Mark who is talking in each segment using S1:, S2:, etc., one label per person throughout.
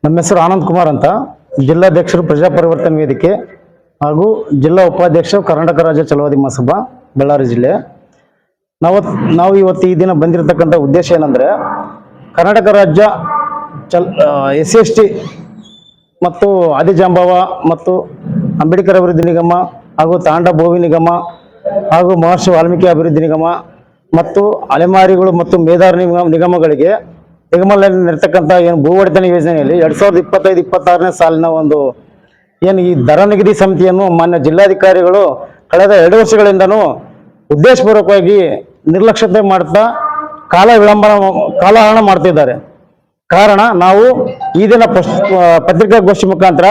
S1: ನಮ್ಮ ಹೆಸರು ಆನಂದ್ ಕುಮಾರ್ ಅಂತ, ಜಿಲ್ಲಾಧ್ಯಕ್ಷರು ಪ್ರಜಾ ಪರಿವರ್ತನೆ ವೇದಿಕೆ ಹಾಗೂ ಜಿಲ್ಲಾ ಉಪಾಧ್ಯಕ್ಷರು ಕರ್ನಾಟಕ ರಾಜ್ಯ ಛಲವಾದಿ ಮಹಾಸಭಾ ಬಳ್ಳಾರಿ ಜಿಲ್ಲೆ. ನಾವು ಇವತ್ತು ಈ ದಿನ ಬಂದಿರತಕ್ಕಂಥ ಉದ್ದೇಶ ಏನಂದರೆ, ಕರ್ನಾಟಕ ರಾಜ್ಯ SC/ST ಮತ್ತು ಆದಿಜಾಂಬವ ಮತ್ತು ಅಂಬೇಡ್ಕರ್ ಅಭಿವೃದ್ಧಿ ನಿಗಮ ಹಾಗೂ ತಾಂಡ ಭೂಮಿ ನಿಗಮ ಹಾಗೂ ಮಹರ್ಷಿ ವಾಲ್ಮೀಕಿ ಅಭಿವೃದ್ಧಿ ನಿಗಮ ಮತ್ತು ಅಲೆಮಾರಿಗಳು ಮತ್ತು ಮೇದಾರ ನಿಗಮಗಳಿಗೆ ನಿಗಮದಲ್ಲಿರ್ತಕ್ಕಂಥ ಏನು ಭೂ ಒಡೆತನ ಯೋಜನೆಯಲ್ಲಿ 2025-26ನೇ ಸಾಲಿನ ಒಂದು ಏನು ಈ ದರ ನಿಗದಿ ಸಮಿತಿಯನ್ನು ಮಾನ್ಯ ಜಿಲ್ಲಾಧಿಕಾರಿಗಳು ಕಳೆದ 2 ವರ್ಷಗಳಿಂದನೂ ಉದ್ದೇಶಪೂರ್ವಕವಾಗಿ ನಿರ್ಲಕ್ಷ್ಯತೆ ಮಾಡ್ತಾ ಕಾಲಹರಣ ಮಾಡ್ತಿದ್ದಾರೆ. ಕಾರಣ ನಾವು ಈ ದಿನ ಪತ್ರಿಕಾಗೋಷ್ಠಿ ಮುಖಾಂತರ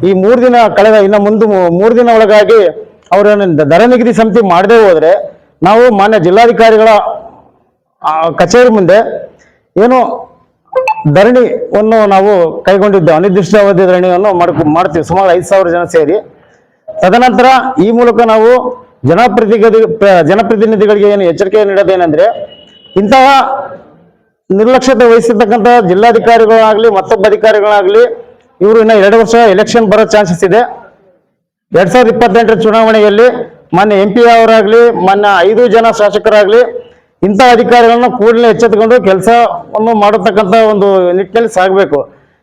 S1: ಈ 3 ದಿನ ಕಳೆದ ಮುಂದೆ 3 ದಿನ ಒಳಗಾಗಿ ಅವರೇನು ದರ ನಿಗದಿ ಸಮಿತಿ ಮಾಡದೆ ಹೋದರೆ ನಾವು ಮಾನ್ಯ ಜಿಲ್ಲಾಧಿಕಾರಿಗಳ ಕಚೇರಿ ಮುಂದೆ ಏನು ಧರಣಿಯನ್ನು ನಾವು ಕೈಗೊಂಡಿದ್ದೇವೆ. ಅನಿರ್ದಿಷ್ಟಾವಧಿ ಧರಣಿಯನ್ನು ಮಾಡ್ತೀವಿ, ಸುಮಾರು 5,000 ಜನ ಸೇರಿ. ತದನಂತರ ಈ ಮೂಲಕ ನಾವು ಜನಪ್ರತಿನಿಧಿಗಳಿಗೆ ಏನು ಎಚ್ಚರಿಕೆ ನೀಡೋದೇನೆಂದ್ರೆ, ಇಂತಹ ನಿರ್ಲಕ್ಷ್ಯತೆ ವಹಿಸಿರ್ತಕ್ಕಂಥ ಜಿಲ್ಲಾಧಿಕಾರಿಗಳಾಗಲಿ ಮತ್ತೊಬ್ಬ ಅಧಿಕಾರಿಗಳಾಗಲಿ ಇವರು ಇನ್ನು 2 ವರ್ಷ ಎಲೆಕ್ಷನ್ ಬರೋ ಚಾನ್ಸಸ್ ಇದೆ. 2028ರ ಚುನಾವಣೆಯಲ್ಲಿ ಮಾನ್ಯ MP ಅವರಾಗಲಿ ಮಾನ್ಯ 5 ಜನ ಶಾಸಕರಾಗಲಿ ಇಂಥ ಅಧಿಕಾರಿಗಳನ್ನ ಕೂಡಲೇ ಎಚ್ಚೆತ್ತುಕೊಂಡು ಕೆಲಸವನ್ನು ಮಾಡತಕ್ಕಂಥ ಒಂದು ನಿಟ್ಟಿನಲ್ಲಿ ಸಾಗಬೇಕು.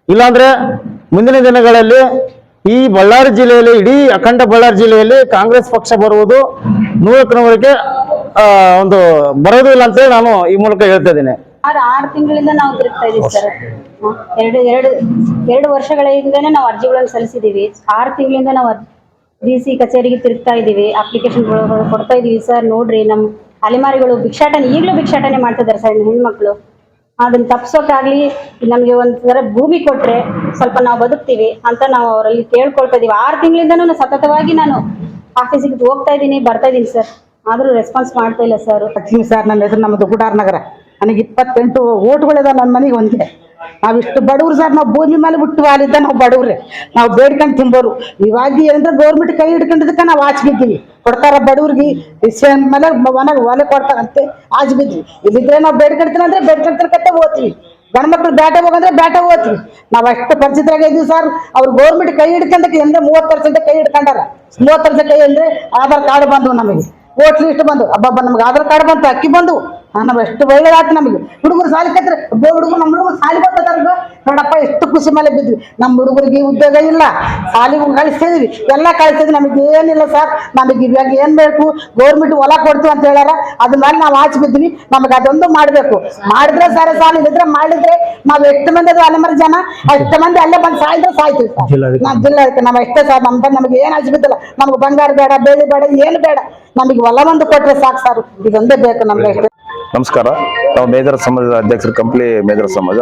S1: ಇಲ್ಲಾಂದ್ರೆ ಮುಂದಿನ ದಿನಗಳಲ್ಲಿ ಈ ಬಳ್ಳಾರಿ ಜಿಲ್ಲೆಯಲ್ಲಿ, ಇಡೀ ಅಖಂಡ ಬಳ್ಳಾರಿ ಜಿಲ್ಲೆಯಲ್ಲಿ ಕಾಂಗ್ರೆಸ್ ಪಕ್ಷ ಬರುವುದು 100ಕ್ಕೆ ಒಂದು ಬರೋದಿಲ್ಲ ಅಂತೇಳಿ ನಾನು ಈ ಮೂಲಕ ಹೇಳ್ತಾ ಇದ್ದೇನೆ.
S2: 6 ತಿಂಗಳಿಂದ ನಾವು ತಿರುಗ್ತಾ ಇದೀವಿ ಸರ್. ಎರಡು ವರ್ಷಗಳಿಂದನೇ ನಾವು ಅರ್ಜಿಗಳನ್ನು ಸಲ್ಲಿಸಿದೀವಿ. 6 ತಿಂಗಳಿಂದ ನಾವು DC ಕಚೇರಿಗೆ ತಿರುಗ್ತಾ ಇದೀವಿ, ಅಪ್ಲಿಕೇಶನ್ ಕೊಡ್ತಾ ಇದೀವಿ. ಸರ್ ನೋಡ್ರಿ, ನಮ್ಮ ಅಲೆಮಾರಿಗಳು ಈಗಲೂ ಭಿಕ್ಷಾಟನೆ ಮಾಡ್ತಿದ್ದಾರೆ ಸರ್, ಹೆಣ್ಮಕ್ಳು. ಅದನ್ನ ತಪ್ಸೋಕ್ಕಾಗ್ಲಿ ನಮಗೆ ಒಂಥರ ಭೂಮಿ ಕೊಟ್ರೆ ಸ್ವಲ್ಪ ನಾವು ಬದುಕ್ತೀವಿ ಅಂತ ನಾವು ಅವರಲ್ಲಿ ಕೇಳ್ಕೊಳ್ತಾ ಇದೀವಿ. 6 ತಿಂಗಳಿಂದನೂ ಸತತವಾಗಿ ನಾನು ಆಫೀಸಿಗೆ ಹೋಗ್ತಾ ಇದ್ದೀನಿ, ಬರ್ತಾ ಇದ್ದೀನಿ ಸರ್, ಆದ್ರೂ ರೆಸ್ಪಾನ್ಸ್ ಮಾಡ್ತಾ ಇಲ್ಲ ಸರ್.
S3: ಲಕ್ಷ್ಮಿ ಸರ್, ನನ್ನ ಹೆಸರು ನಮ್ಮದು ಗುಡಾರ್ ನಗರ. ನನಗೆ 28 ಓಟ್ಗಳಿದಾವೆ ನನ್ನ ಮನೆಗೆ ಒಂದೇ. ನಾವಿಷ್ಟು ಬಡವ್ರು ಸರ್, ನಾವು ಭೂಮಿ ಮೇಲೆ ಬಿಟ್ಟು ವಾಲಿದ್ದ ನಾವು ಬಡವ್ರೆ, ನಾವು ಬೇಡ್ಕೊಂಡು ತಿಂಬೋರು. ಇವಾಗ ಏನಂದ್ರೆ ಗೌರ್ಮೆಂಟ್ ಕೈ ಹಿಡ್ಕೊಂಡಿದ್ದಕ್ಕೆ ನಾವು ಆಚೆ ಬಿದ್ದೀವಿ. ಕೊಡ್ತಾರ ಬಡವ್ರಿಗೆ ಮೇಲೆ ಒಲೆ ಕೊಡ್ತಾರಂತೆ, ಆಚೆ ಬಿದ್ವಿ. ಇಲ್ಲಿದ್ರೆ ನಾವು ಬೇಡ್ಕೊಳ್ತೀನಿ ಅಂದ್ರೆ ಬೇಡ್ಕೊಳ್ತಿರ್ಕತ್ತೆ ಓದ್ತೀವಿ. ಗಂಡ್ಮಕ್ಳು ಬೇಟೆ ಹೋಗಂದ್ರೆ ಬೇಟೆ ಓದ್ತೀವಿ. ನಾವು ಅಷ್ಟು ಪರಿಚಿತರಾಗ ಇದೀವಿ ಸರ್. ಅವ್ರು ಗೌರ್ಮೆಂಟ್ ಕೈ ಹಿಡ್ಕೊಂಡಕ್ಕೆ ಅಂದ್ರೆ 30% ಕೈ ಹಿಡ್ಕೊಂಡಾರ. 30% ಕೈ ಅಂದ್ರೆ ಆಧಾರ್ ಕಾರ್ಡ್ ಬಂದು, ನಮಗೆ ವೋಟ್ ಲಿಸ್ಟ್ ಬಂದು, ಹಬ್ಬ ನಮ್ಗೆ ಆಧಾರ್ ಕಾರ್ಡ್ ಬಂತು, ಅಕ್ಕಿ ಬಂದು. ನಾವು ಎಷ್ಟು ಒಳ್ಳೇದಾಯ್ತು ನಮಗೆ. ಹುಡುಗರು ಸಾಲಿ ಕತ್ರ ಹುಡುಗರು, ನಮ್ಮ ಹುಡುಗರು ಸಾಲಿ ಬರ್ತಾರ ನೋಡಪ್ಪ, ಎಷ್ಟು ಖುಷಿ ಮೇಲೆ ಬಿದ್ವಿ. ನಮ್ಮ ಹುಡುಗರಿಗೆ ಉದ್ಯೋಗ ಇಲ್ಲ, ಸಾಲಿಗೆ ಕಳಿಸ್ತಿದ್ವಿ, ಎಲ್ಲ ಕಳಿಸ್ತಿದ್ವಿ. ನಮಗೆ ಏನಿಲ್ಲ ಸರ್. ನಮಗೆ ಇವಾಗ ಏನ್ ಬೇಕು, ಗೌರ್ಮೆಂಟ್ ಹೊಲ ಕೊಡ್ತೀವಿ ಅಂತ ಹೇಳ್ಯಾರ, ಅದ್ರ ಮೇಲೆ ನಾವು ಆಚೆ ಬಿದ್ವಿ. ನಮಗೆ ಅದೊಂದು ಮಾಡ್ಬೇಕು. ಮಾಡಿದ್ರೆ ಸರ್ ಸಾಲಿ ಇದ್ರೆ ಮಾಡಿದ್ರೆ ನಾವ್ ಎಷ್ಟು ಮಂದಿ ಅದು ಅಲೆಮಾರಿ ಜನ, ಎಷ್ಟು ಮಂದಿ ಅಲ್ಲೇ ಬಂದು ಸಾಯಿದ್ರೆ ಸಾಯ್ತೀವಿ ಸರ್. ನಾವು ಜಿಲ್ಲೆ ನಾವು ಎಷ್ಟೇ ಸರ್, ನಮಗೆ ಏನ್ ಆಚೆ ಬಿದ್ದಿಲ್ಲ. ನಮ್ಗೆ ಬಂಗಾರ ಬೇಡ, ಬೇಳೆ ಬೇಡ, ಏನು ಬೇಡ. ನಮಗೆ ಹೊಲ ಒಂದು ಕೊಟ್ರೆ ಸಾಕು ಸರ್, ಇದೊಂದೇ ಬೇಕು ನಮ್ಗೆ ಅಷ್ಟೇ.
S4: ನಮಸ್ಕಾರ. ನಾವು ಮೇದರ ಸಮಾಜದ ಅಧ್ಯಕ್ಷರು, ಕಂಪ್ಲಿ ಮೇದರ ಸಮಾಜ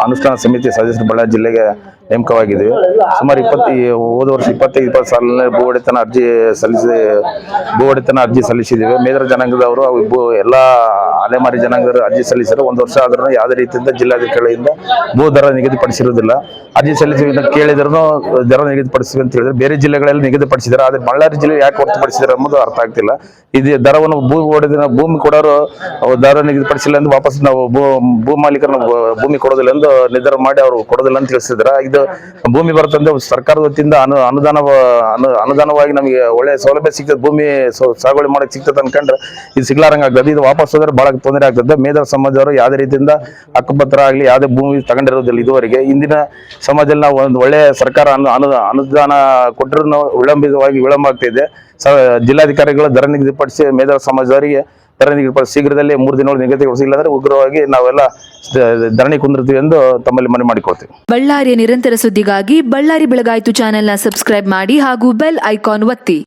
S4: ಅನುಷ್ಠಾನ ಸಮಿತಿ ಸದಸ್ಯರು ಬಳ್ಳಾರಿ ಜಿಲ್ಲೆಗೆ ನೇಮಕವಾಗಿದ್ದೀವಿ. ಸುಮಾರು ಹೋದ ವರ್ಷ 25-20 ಸಾಲಿನಲ್ಲಿ ಭೂ ಒಡೆತನ ಅರ್ಜಿ ಸಲ್ಲಿಸಿದ್ದೀವಿ. ಮೇದರ ಜನಾಂಗದವರು ಎಲ್ಲ ಅಲೆಮಾರಿ ಜನಾಂಗದವರು ಅರ್ಜಿ ಸಲ್ಲಿಸಿದ್ರು. 1 ವರ್ಷ ಆದ್ರೂ ಯಾವುದೇ ರೀತಿಯಿಂದ ಜಿಲ್ಲಾಧಿಕಾರಿಯಿಂದ ಭೂ ದರ ನಿಗದಿಪಡಿಸಿರುವುದಿಲ್ಲ. ಅರ್ಜಿ ಸಲ್ಲಿಸಿ ಕೇಳಿದ್ರು ದರ ನಿಗದಿಪಡಿಸಿ ಅಂತ ಹೇಳಿದ್ರೆ ಬೇರೆ ಜಿಲ್ಲೆಗಳಲ್ಲಿ ನಿಗದಿಪಡಿಸಿದ್ದಾರೆ. ಆದರೆ ಬಳ್ಳಾರಿ ಜಿಲ್ಲೆ ಯಾಕೆ ಹೊರತುಪಡಿಸಿದ್ದಾರೆ ಅನ್ನೋದು ಅರ್ಥ ಆಗ್ತಿಲ್ಲ. ಇದು ದರವನ್ನು ಭೂಮಿ ಕೊಡೋರು ದರ ನಿಗದಿಪಡಿಸಿಲ್ಲ ಎಂದು ವಾಪಸ್ ನಾವು ಭೂ ಮಾಲೀಕರನ್ನು ಭೂಮಿ ಕೊಡೋದಿಲ್ಲ ಎಂದು ನಿರ್ಧಾರ ಮಾಡಿ ಅವರು ಕೊಡೋದಿಲ್ಲ ಅಂತ ತಿಳಿಸಿದ್ದಾರೆ. ಇದು ಭೂಮಿ ಬರ್ತಂದ್ರೆ ಸರ್ಕಾರದ ವತಿಯಿಂದ ಅನುದಾನವಾಗಿ ನಮಗೆ ಒಳ್ಳೆ ಸೌಲಭ್ಯ ಸಿಗ್ತದೆ, ಭೂಮಿ ಸಾಗುವಳಿ ಮಾಡಕ್ಕೆ ಸಿಗ್ತದೆ ಅನ್ಕೊಂಡ್ರೆ ಇದು ಸಿಗ್ಲಾರಂಗ ಆಗ್ತದೆ. ಇದು ವಾಪಸ್ ಹೋದ್ರೆ ಬಹಳ ತೊಂದರೆ ಆಗ್ತದೆ. ಮೇದರ ಸಮಾಜದವರು ಯಾವುದೇ ರೀತಿಯಿಂದ ಹಕ್ಕುಪತ್ರ ಆಗಲಿ ಯಾವುದೇ ಭೂಮಿ ತಗೊಂಡಿರೋದಿಲ್ಲ ಇದುವರೆಗೆ. ಇಂದಿನ ಸಮಾಜದಲ್ಲಿ ನಾವು ಒಂದು ಒಳ್ಳೆ ಸರ್ಕಾರ ಅನುದಾನ ಕೊಟ್ಟರು ವಿಳಂಬ ಆಗ್ತಿದೆ. ಜಿಲ್ಲಾಧಿಕಾರಿಗಳು ದರ ನಿಗದಿಪಡಿಸಿ ಮೇದರ ಸಮಾಜದವರಿಗೆ ದರ ನಿಗದಿಪಡಿಸಿ ಶೀಘ್ರದಲ್ಲೇ 3 ದಿನಗಳು ನಿಗದಿಗೊಳಿಸಿಲ್ಲ ಅಂದ್ರೆ ಉಗ್ರವಾಗಿ ನಾವೆಲ್ಲ ಧರಣಿ ಕುಂದಿರ್ತೀವಿ ಎಂದು ತಮ್ಮಲ್ಲಿ ಮನವಿ ಮಾಡಿಕೊಳ್ತೀವಿ.
S5: ಬಳ್ಳಾರಿಯ ನಿರಂತರ ಸುದ್ದಿಗಾಗಿ ಬಳ್ಳಾರಿ ಬೆಳಗಾಯಿತು ಚಾನೆಲ್ನ ಸಬ್ಸ್ಕ್ರೈಬ್ ಮಾಡಿ ಹಾಗೂ ಬೆಲ್ ಐಕಾನ್ ಒತ್ತಿ.